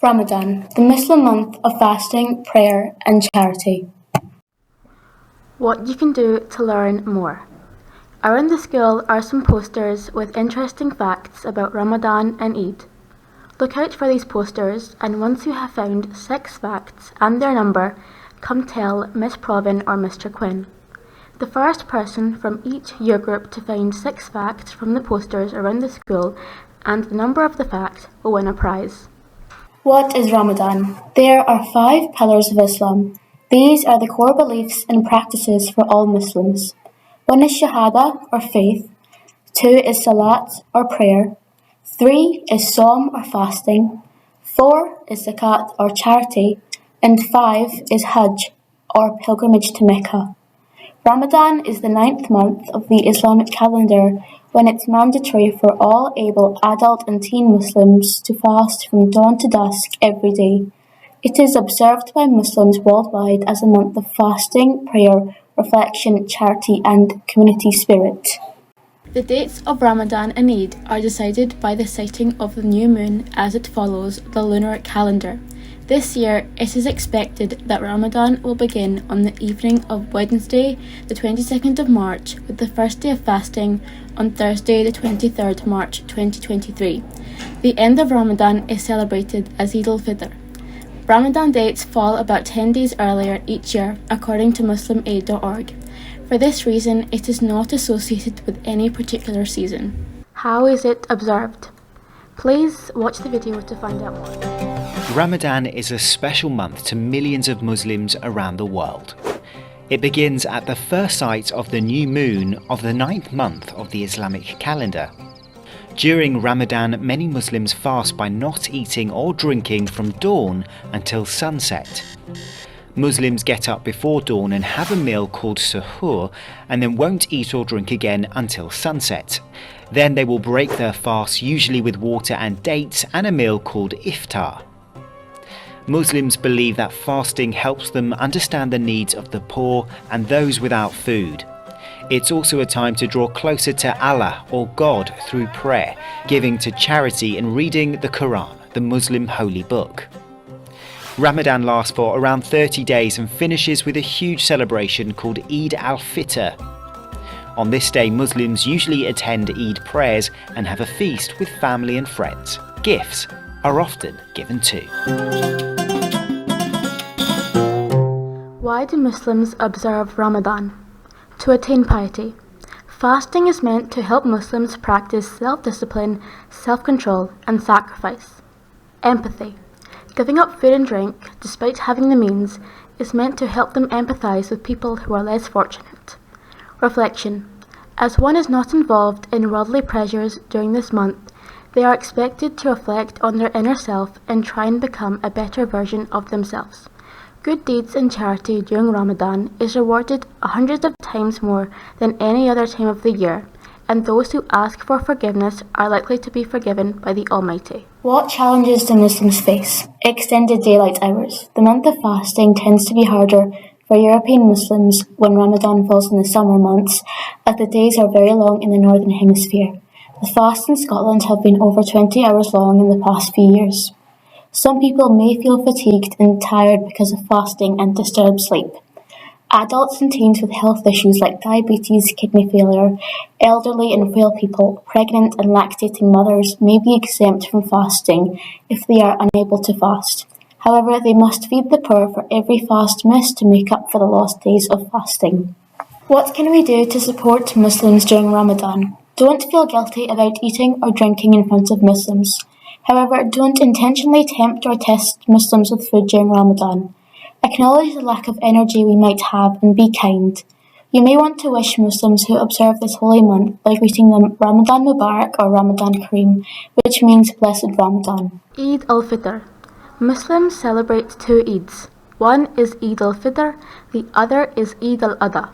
Ramadan, the Muslim month of fasting, prayer and charity. What you can do to learn more. Around the school are some posters with interesting facts about Ramadan and Eid. Look out for these posters, and once you have found 6 facts and their number, come tell Miss Provin or Mr. Quinn. The first person from each year group to find 6 facts from the posters around the school and the number of the fact will win a prize. What is Ramadan? There are 5 pillars of Islam. These are the core beliefs and practices for all Muslims. 1 is Shahada or faith, 2 is Salat or prayer, 3 is Sawm or fasting, 4 is Zakat or charity, and 5 is Hajj or pilgrimage to Mecca. Ramadan is the 9th month of the Islamic calendar when it's mandatory for all able adult and teen Muslims to fast from dawn to dusk every day. It is observed by Muslims worldwide as a month of fasting, prayer, reflection, charity and community spirit. The dates of Ramadan and Eid are decided by the sighting of the new moon as it follows the lunar calendar. This year, it is expected that Ramadan will begin on the evening of Wednesday, the 22nd of March, with the first day of fasting on Thursday, the 23rd March 2023. The end of Ramadan is celebrated as Eid al-Fitr. Ramadan dates fall about 10 days earlier each year, according to MuslimAid.org. For this reason, it is not associated with any particular season. How is it observed? Please watch the video to find out more. Ramadan is a special month to millions of Muslims around the world. It begins at the first sight of the new moon of the 9th month of the Islamic calendar. During Ramadan, many Muslims fast by not eating or drinking from dawn until sunset. Muslims get up before dawn and have a meal called suhoor and then won't eat or drink again until sunset. Then they will break their fast, usually with water and dates, and a meal called iftar. Muslims believe that fasting helps them understand the needs of the poor and those without food. It's also a time to draw closer to Allah or God through prayer, giving to charity and reading the Quran, the Muslim holy book. Ramadan lasts for around 30 days and finishes with a huge celebration called Eid al-Fitr. On this day, Muslims usually attend Eid prayers and have a feast with family and friends. Gifts are often given too. Why do Muslims observe Ramadan? To attain piety. Fasting is meant to help Muslims practice self-discipline, self-control and sacrifice. Empathy. Giving up food and drink, despite having the means, is meant to help them empathize with people who are less fortunate. Reflection. As one is not involved in worldly pleasures during this month, they are expected to reflect on their inner self and try and become a better version of themselves. Good deeds and charity during Ramadan is rewarded hundreds of times more than any other time of the year, and those who ask for forgiveness are likely to be forgiven by the Almighty. What challenges do Muslims face? Extended daylight hours. The month of fasting tends to be harder for European Muslims when Ramadan falls in the summer months, as the days are very long in the Northern Hemisphere. The fasts in Scotland have been over 20 hours long in the past few years. Some people may feel fatigued and tired because of fasting and disturbed sleep. Adults and teens with health issues like diabetes, kidney failure, elderly and frail people, pregnant and lactating mothers may be exempt from fasting if they are unable to fast. However, they must feed the poor for every fast missed to make up for the lost days of fasting. What can we do to support Muslims during Ramadan? Don't feel guilty about eating or drinking in front of Muslims. However, don't intentionally tempt or test Muslims with food during Ramadan. Acknowledge the lack of energy we might have and be kind. You may want to wish Muslims who observe this holy month by greeting them Ramadan Mubarak or Ramadan Kareem, which means Blessed Ramadan. Eid al-Fitr. Muslims celebrate 2 Eids. One is Eid al-Fitr, the other is Eid al-Adha.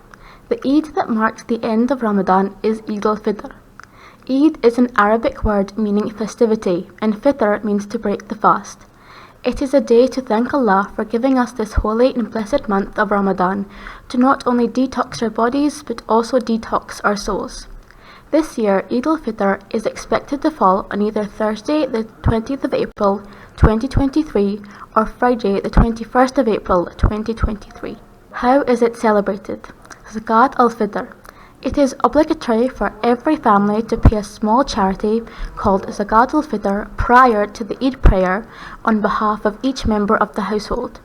The Eid that marks the end of Ramadan is Eid al-Fitr. Eid is an Arabic word meaning festivity, and Fitr means to break the fast. It is a day to thank Allah for giving us this holy and blessed month of Ramadan to not only detox our bodies but also detox our souls. This year, Eid al-Fitr is expected to fall on either Thursday, the 20th of April, 2023, or Friday, the 21st of April, 2023. How is it celebrated? Zakat al-Fitr. It is obligatory for every family to pay a small charity called Zakat al-Fitr prior to the Eid prayer on behalf of each member of the household.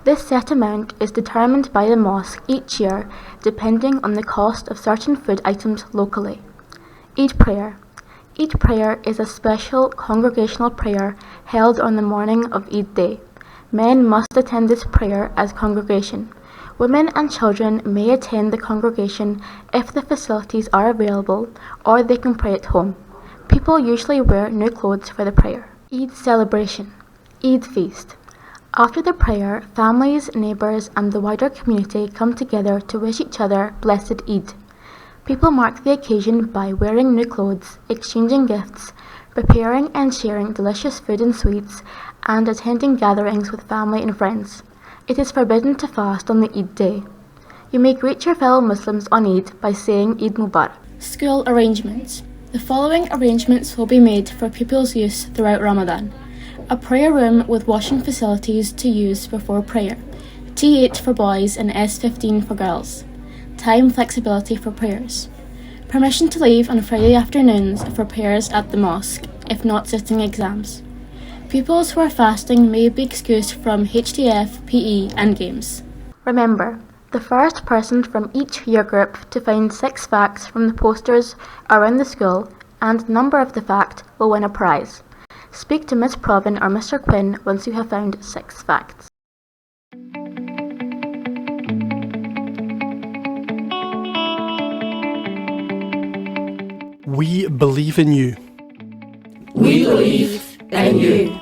This set amount is determined by the mosque each year depending on the cost of certain food items locally. Eid prayer. Eid prayer is a special congregational prayer held on the morning of Eid day. Men must attend this prayer as congregation. Women and children may attend the congregation if the facilities are available, or they can pray at home. People usually wear new clothes for the prayer. Eid celebration. Eid feast. After the prayer, families, neighbours and the wider community come together to wish each other blessed Eid. People mark the occasion by wearing new clothes, exchanging gifts, preparing and sharing delicious food and sweets, and attending gatherings with family and friends. It is forbidden to fast on the Eid day. You may greet your fellow Muslims on Eid by saying Eid Mubarak. School arrangements. The following arrangements will be made for pupils' use throughout Ramadan. A prayer room with washing facilities to use before prayer. T8 for boys and S15 for girls. Time flexibility for prayers. Permission to leave on Friday afternoons for prayers at the mosque, if not sitting exams. Pupils who are fasting may be excused from HTF, PE and games. Remember, the first person from each year group to find 6 facts from the posters around the school and number of the fact will win a prize. Speak to Miss Provin or Mr. Quinn once you have found 6 facts. We believe in you. We believe in you.